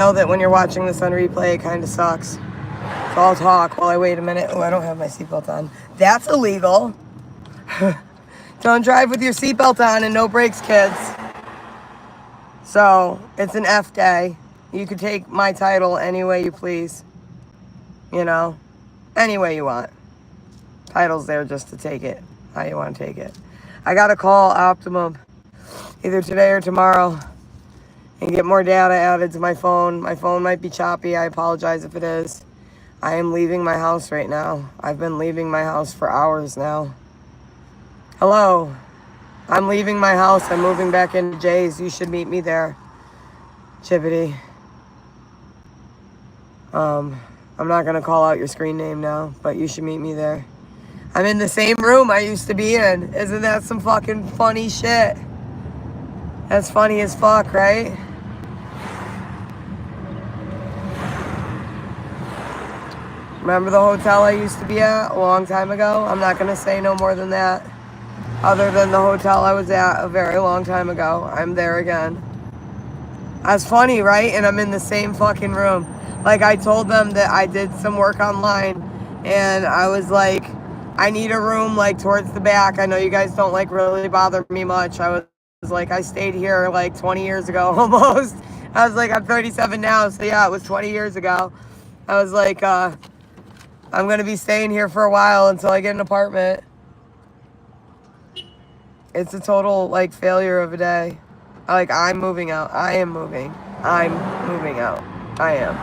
know that when you're watching this on replay, it kind of sucks. So I'll talk while I wait a minute. Oh, I don't have my seatbelt on. That's illegal. Don't drive with your seatbelt on and no brakes, kids. So it's an F day. You could take my title any way you please. You know, any way you want. Title's there just to take it how you want to take it. I got to call Optimum either today or tomorrow and get more data added to my phone. My phone might be choppy. I apologize if it is. I am leaving my house right now. I've been leaving my house for hours now. Hello. I'm leaving my house. I'm moving back into Jay's. You should meet me there. Chippity. I'm not going to call out your screen name now, but you should meet me there. I'm in the same room I used to be in. Isn't that some fucking funny shit? That's funny as fuck, right? Remember the hotel I used to be at a long time ago? I'm not going to say no more than that. Other than the hotel I was at a very long time ago. I'm there again. That's funny, right? And I'm in the same fucking room. Like, I told them that I did some work online, and I was like, I need a room, like, towards the back. I know you guys don't, like, really bother me much. I was like, I stayed here, like, 20 years ago, almost. I was like, I'm 37 now, so yeah, it was 20 years ago. I was like, I'm going to be staying here for a while until I get an apartment. It's a total, like, failure of a day. Like, I'm moving out. I am moving. I'm moving out. I am.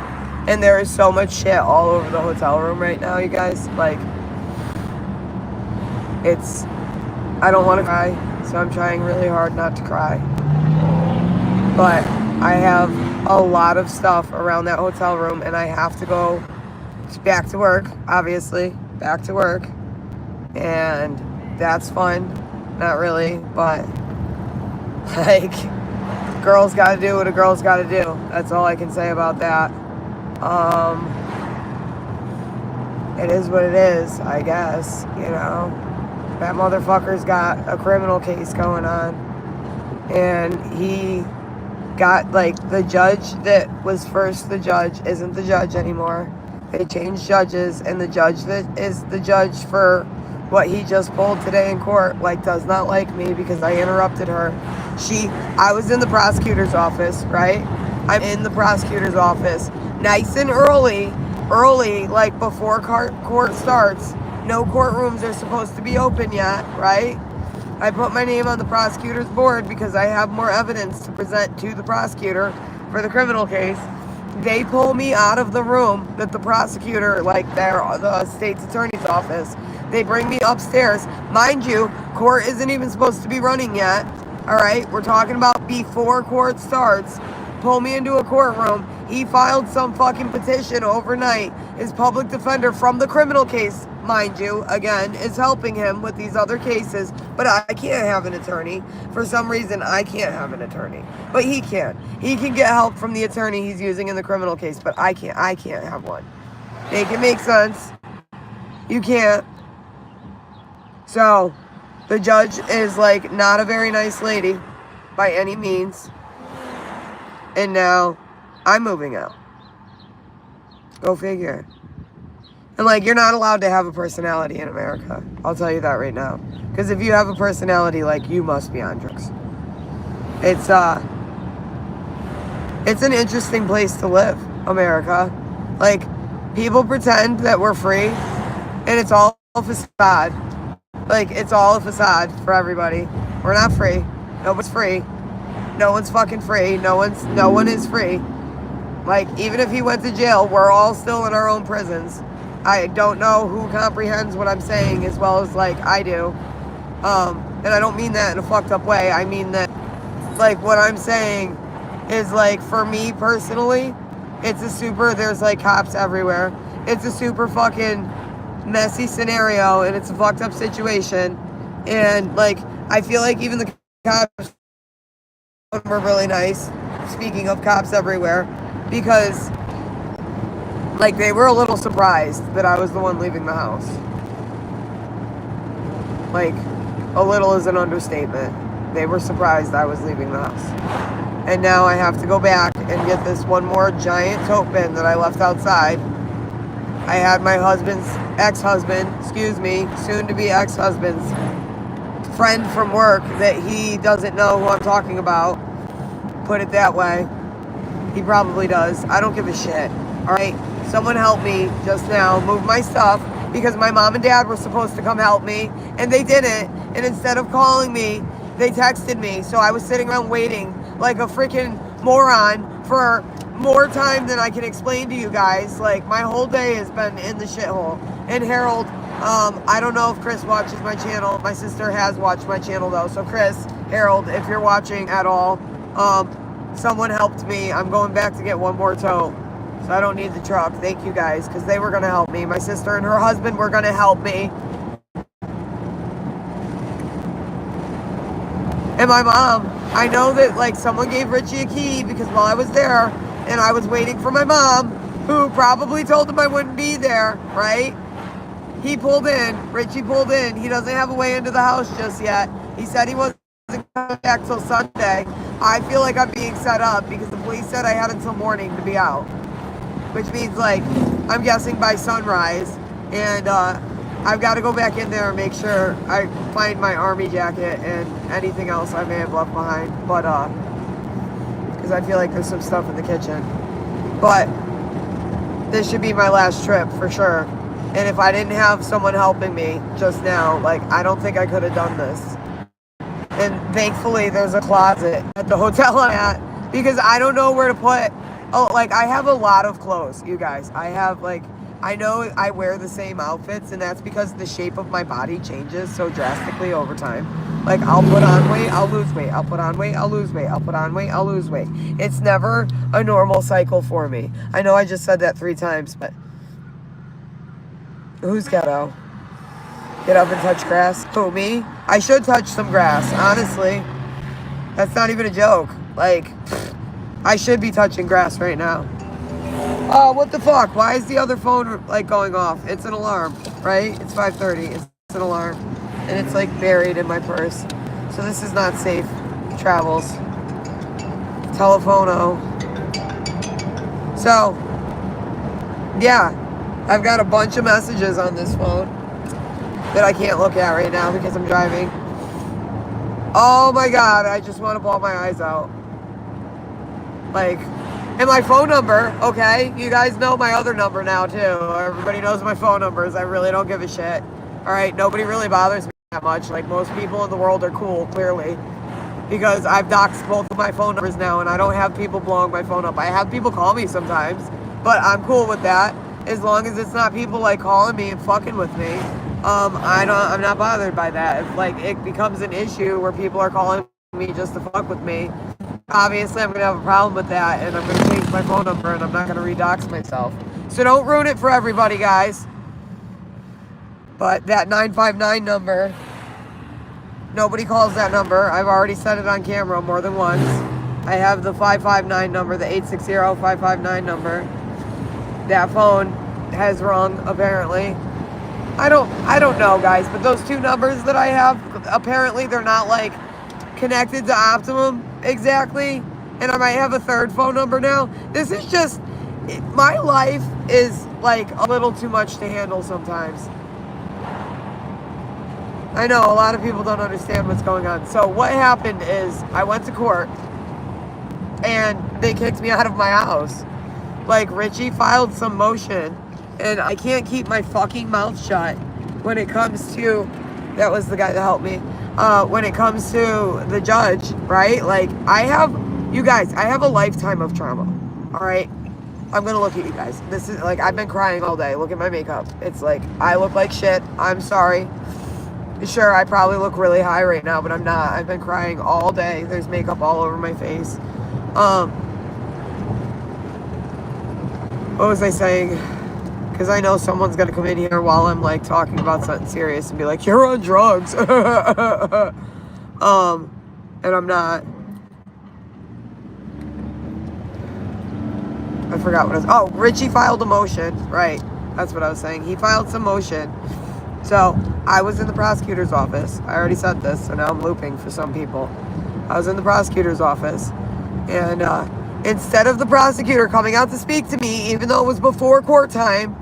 And there is so much shit all over the hotel room right now, you guys. Like, it's, I don't want to cry, so I'm trying really hard not to cry. But I have a lot of stuff around that hotel room, and I have to go back to work, obviously. Back to work. And that's fun. Not really, but, like, girl's got to do what a girl's got to do. That's all I can say about that. It is what it is, I guess, you know. That motherfucker's got a criminal case going on. And he got, like, the judge that was first the judge isn't the judge anymore. They changed judges, and the judge that is the judge for what he just pulled today in court, like, does not like me because I interrupted her. I was in the prosecutor's office, right? I'm in the prosecutor's office, nice and early, like, before court starts. No courtrooms are supposed to be open yet, right? I put my name on the prosecutor's board because I have more evidence to present to the prosecutor for the criminal case. They pull me out of the room that the prosecutor, like, the state's attorney's office. They bring me upstairs. Mind you, court isn't even supposed to be running yet. All right, we're talking about before court starts. Pull me into a courtroom. He filed some fucking petition overnight. His public defender from the criminal case, mind you, again, is helping him with these other cases. But I can't have an attorney. For some reason, I can't have an attorney. But he can. He can get help from the attorney he's using in the criminal case. But I can't. I can't have one. Make it make sense. You can't. So, the judge is, like, not a very nice lady by any means. And now I'm moving out. Go figure. And, like, you're not allowed to have a personality in America. I'll tell you that right now. Because if you have a personality, like, you must be on drugs. It's an interesting place to live, America. Like, people pretend that we're free, and it's all a facade. Like, it's all a facade for everybody. We're not free. Nobody's free. No one's fucking free. No one is free. Like, even if he went to jail, we're all still in our own prisons. I don't know who comprehends what I'm saying as well as, like, I do. And I don't mean that in a fucked up way. I mean that, like, what I'm saying is, like, for me personally, there's, like, cops everywhere. It's a super fucking messy scenario, and it's a fucked up situation. And, like, I feel like even the cops were really nice, speaking of cops everywhere, because, like, they were a little surprised that I was the one leaving the house. Like, a little is an understatement. They were surprised I was leaving the house. And now I have to go back and get this one more giant tote bin that I left outside. I had my husband's ex-husband, soon-to-be ex-husband's friend from work that he doesn't know who I'm talking about. Put it that way. He probably does. I don't give a shit. All right? Someone help me just now move my stuff because my mom and dad were supposed to come help me and they didn't. And instead of calling me, they texted me. So I was sitting around waiting like a freaking moron for more time than I can explain to you guys. Like, my whole day has been in the shithole. And Harold, I don't know if Chris watches my channel. My sister has watched my channel though. So Chris, Harold, if you're watching at all, someone helped me. I'm going back to get one more tote. So I don't need the truck. Thank you guys, because they were going to help me. My sister and her husband were going to help me. And my mom, I know that like someone gave Richie a key because while I was there and I was waiting for my mom, who probably told him I wouldn't be there, right? He pulled in. Richie pulled in. He doesn't have a way into the house just yet. He said he wasn't coming back till Sunday. I feel like I'm being set up because the police said I had until morning to be out. Which means like, I'm guessing by sunrise. And I've got to go back in there and make sure I find my army jacket and anything else I may have left behind. But, because I feel like there's some stuff in the kitchen. But this should be my last trip for sure. And if I didn't have someone helping me just now, like, I don't think I could have done this. And thankfully there's a closet at the hotel I'm at because I don't know where to put. Oh, like, I have a lot of clothes, you guys. I have, like, I know I wear the same outfits, and that's because the shape of my body changes so drastically over time. Like, I'll put on weight, I'll lose weight. I'll put on weight, I'll lose weight. I'll put on weight, I'll lose weight. It's never a normal cycle for me. I know I just said that 3 times, but who's ghetto? Get up and touch grass? Who, me? I should touch some grass, honestly. That's not even a joke. Like, I should be touching grass right now. Oh, what the fuck? Why is the other phone, like, going off? It's an alarm, right? It's 5:30. It's an alarm. And it's, like, buried in my purse. So this is not safe travels. Telephono. So, yeah. I've got a bunch of messages on this phone that I can't look at right now because I'm driving. Oh my God, I just want to bawl my eyes out. Like, and my phone number, okay? You guys know my other number now too. Everybody knows my phone numbers. I really don't give a shit. All right, nobody really bothers me that much. Like, most people in the world are cool, clearly. Because I've doxed both of my phone numbers now and I don't have people blowing my phone up. I have people call me sometimes, but I'm cool with that. As long as it's not people like calling me and fucking with me. I'm not bothered by that. If like it becomes an issue where people are calling me just to fuck with me, obviously I'm gonna have a problem with that and I'm gonna change my phone number and I'm not gonna redox myself. So don't ruin it for everybody, guys. But that 959 number, nobody calls that number. I've already said it on camera more than once. I have the 559 number, the 860-559 number. That phone has rung, apparently. I don't know, guys, but those 2 numbers that I have, apparently they're not, like, connected to Optimum exactly. And I might have a 3rd phone number now. This is just, my life is, like, a little too much to handle sometimes. I know, a lot of people don't understand what's going on. So what happened is, I went to court, and they kicked me out of my house. Like, Richie filed some motion, and I can't keep my fucking mouth shut when it comes to, that was the guy that helped me, when it comes to the judge, right? Like, you guys, I have a lifetime of trauma, all right? I'm gonna look at you guys. This is, like, I've been crying all day. Look at my makeup. It's like, I look like shit. I'm sorry. Sure, I probably look really high right now, but I'm not. I've been crying all day. There's makeup all over my face. What was I saying? Because I know someone's going to come in here while I'm, like, talking about something serious and be like, you're on drugs. And I'm not. I forgot what I was... Oh, Richie filed a motion. Right. That's what I was saying. He filed some motion. So, I was in the prosecutor's office. I already said this, so now I'm looping for some people. I was in the prosecutor's office. And Instead of the prosecutor coming out to speak to me, even though it was before court time,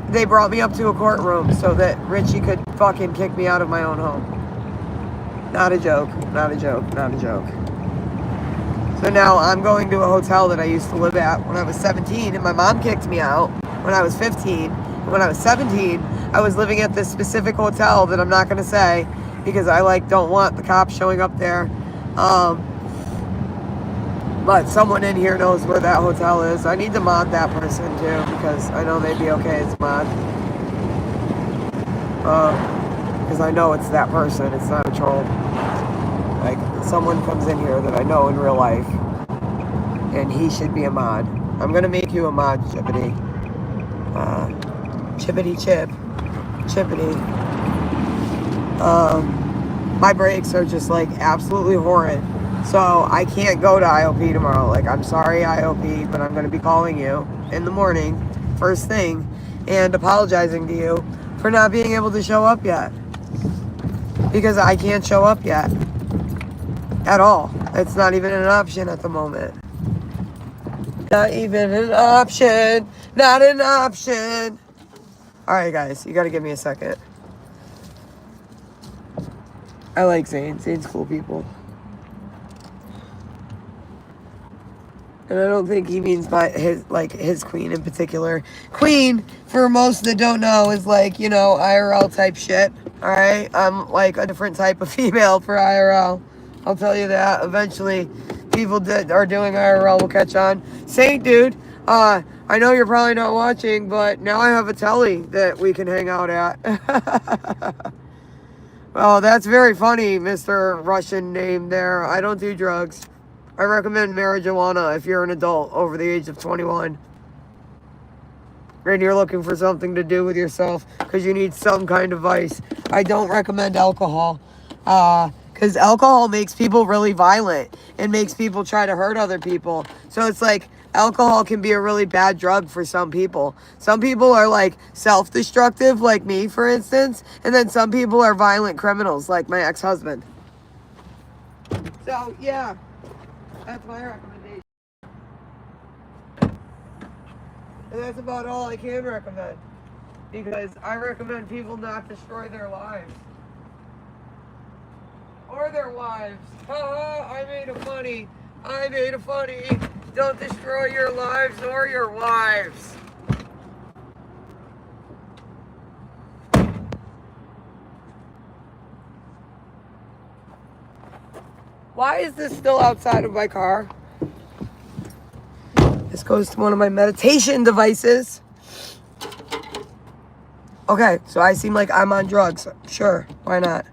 they brought me up to a courtroom so that Richie could fucking kick me out of my own home. Not a joke, not a joke, not a joke. So now I'm going to a hotel that I used to live at when I was 17, and my mom kicked me out when I was 15. And when I was 17, I was living at this specific hotel that I'm not going to say because I don't want the cops showing up there. But someone in here knows where that hotel is. I need to mod that person too because I know they'd be okay as mod. Because I know it's that person. It's not a troll. Like, someone comes in here that I know in real life, and he should be a mod. I'm gonna make you a mod, Chippity. Chippity Chip. Chippity. My brakes are just, absolutely horrid. So, I can't go to IOP tomorrow. I'm sorry, IOP, but I'm gonna be calling you in the morning, first thing, and apologizing to you for not being able to show up yet. Because I can't show up yet. At all. It's not even an option at the moment. Not even an option. Not an option. Alright, guys. You gotta give me a second. I like Zane. Zane's cool people. And I don't think he means by his queen in particular. Queen, for most that don't know, is IRL type shit. Alright? I'm a different type of female for IRL. I'll tell you that. Eventually, people that are doing IRL will catch on. Saint, dude, I know you're probably not watching, but now I have a telly that we can hang out at. Well, that's very funny, Mr. Russian name there. I don't do drugs. I recommend marijuana if you're an adult over the age of 21. And you're looking for something to do with yourself because you need some kind of vice. I don't recommend alcohol. Because alcohol makes people really violent and makes people try to hurt other people. So it's alcohol can be a really bad drug for some people. Some people are self-destructive, like me, for instance. And then some people are violent criminals, like my ex-husband. So, yeah, that's my recommendation. And that's about all I can recommend. Because I recommend people not destroy their lives. Or their wives. Haha, I made a funny. I made a funny. Don't destroy your lives or your wives. Why is this still outside of my car? This goes to one of my meditation devices. Okay, so I seem like I'm on drugs. Sure, why not?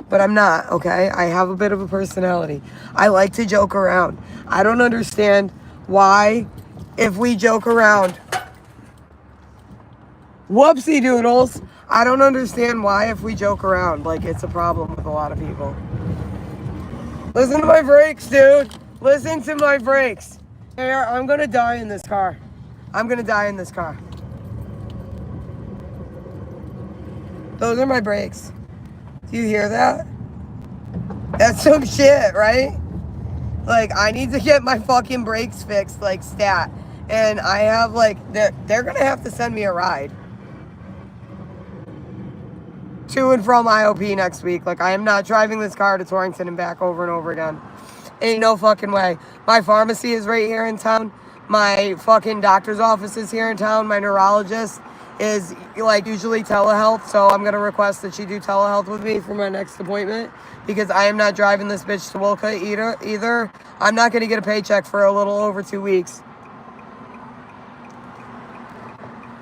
But I'm not, okay? I have a bit of a personality. I like to joke around. I don't understand why, if we joke around, whoopsie doodles, I don't understand why if we joke around, it's a problem with a lot of people. Listen to my brakes, dude. Listen to my brakes. Hey, I'm gonna die in this car. I'm gonna die in this car. Those are my brakes. Do you hear that? That's some shit, right? I need to get my fucking brakes fixed, stat. And I have, they're gonna have to send me a ride to and from IOP next week. I am not driving this car to Torrington and back over and over again. Ain't no fucking way. My pharmacy is right here in town. My fucking doctor's office is here in town. My neurologist is usually telehealth, so I'm gonna request that she do telehealth with me for my next appointment because I am not driving this bitch to Wolcott either. I'm not gonna get a paycheck for a little over 2 weeks.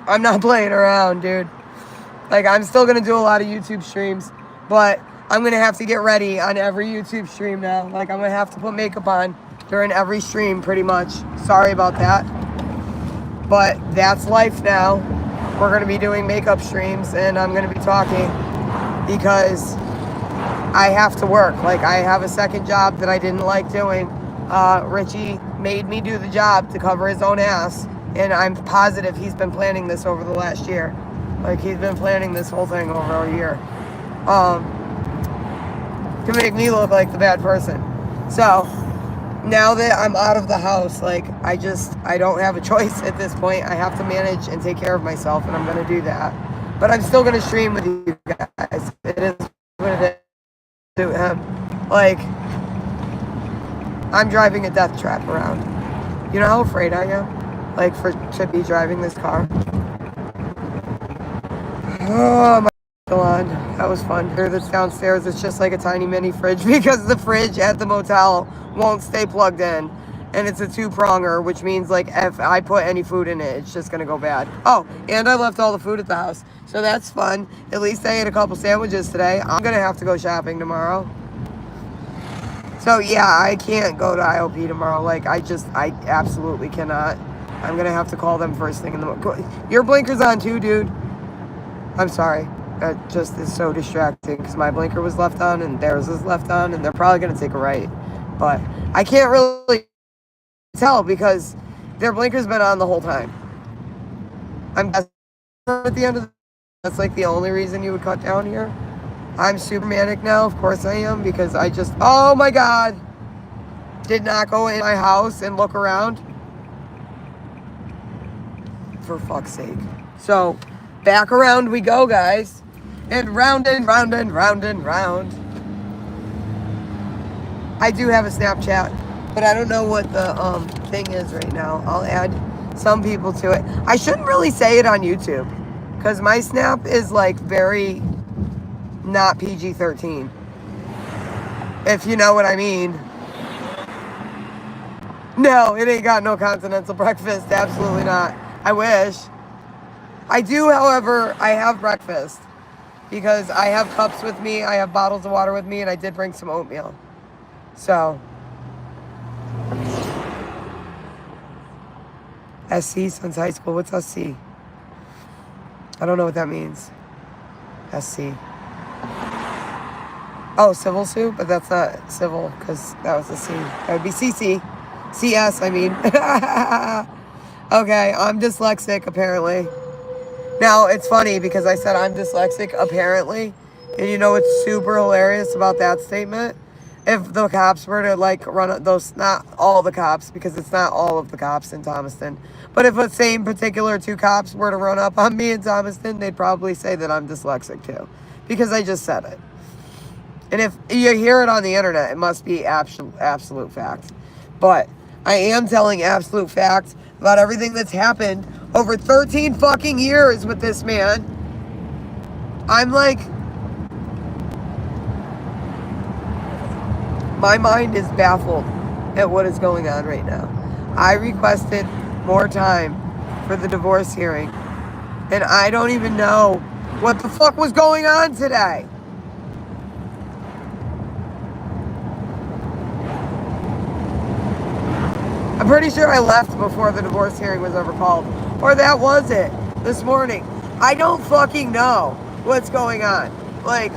I'm not playing around, dude. I'm still gonna do a lot of YouTube streams, but I'm gonna have to get ready on every YouTube stream now. I'm gonna have to put makeup on during every stream pretty much. Sorry about that, but that's life now. We're going to be doing makeup streams, and I'm going to be talking because I have to work. I have a second job that I didn't like doing. Richie made me do the job to cover his own ass, and I'm positive he's been planning this over the last year. He's been planning this whole thing over a year to make me look like the bad person. So now that I'm out of the house, like, I don't have a choice at this point. I have to manage and take care of myself, and I'm going to do that. But I'm still going to stream with you guys. It is what it is. To him. Like, I'm driving a death trap around. You know how afraid I am? Like, to be driving this car. Oh my God, that was fun. Here, that's downstairs. It's just like a tiny mini fridge because the fridge at the motel won't stay plugged in, and it's a 2-pronger, which means like if I put any food in it, it's just gonna go bad. Oh, and I left all the food at the house, so that's fun. At least I ate a couple sandwiches today. I'm gonna have to go shopping tomorrow. So yeah, I can't go to IOP tomorrow. Like, I absolutely cannot. I'm gonna have to call them first thing in the morning. Your blinker's on too, dude. I'm sorry. That just is so distracting because my blinker was left on and theirs is left on, and they're probably gonna take a right. But I can't really tell because their blinker's been on the whole time. I'm guessing at the end of that's like the only reason you would cut down here. I'm super manic now, of course I am, because I just, oh my God, did not go in my house and look around. For fuck's sake. So, back around we go, guys. And round and round and round and round. I do have a Snapchat, but I don't know what the thing is right now. I'll add some people to it. I shouldn't really say it on YouTube, because my Snap is like very not PG-13. If you know what I mean. No, it ain't got no continental breakfast. Absolutely not. I wish. I do, however, I have breakfast. Because I have cups with me, I have bottles of water with me, and I did bring some oatmeal. So. SC since high school. What's SC? I don't know what that means. SC. Oh, civil suit? But that's not civil, because that was a C. That would be CC. CS, I mean. Okay, I'm dyslexic, apparently. Now, it's funny, because I said I'm dyslexic, apparently. And you know what's super hilarious about that statement? If the cops were to, like, run those, not all the cops, because it's not all of the cops in Thomaston, but if the same particular 2 cops were to run up on me in Thomaston, they'd probably say that I'm dyslexic, too. Because I just said it. And if you hear it on the internet, it must be absolute fact. But I am telling absolute fact about everything that's happened over 13 fucking years with this man. I'm like, my mind is baffled at what is going on right now. I requested more time for the divorce hearing, and I don't even know what the fuck was going on today. I'm pretty sure I left before the divorce hearing was ever called. Or that was it, this morning. I don't fucking know what's going on. Like,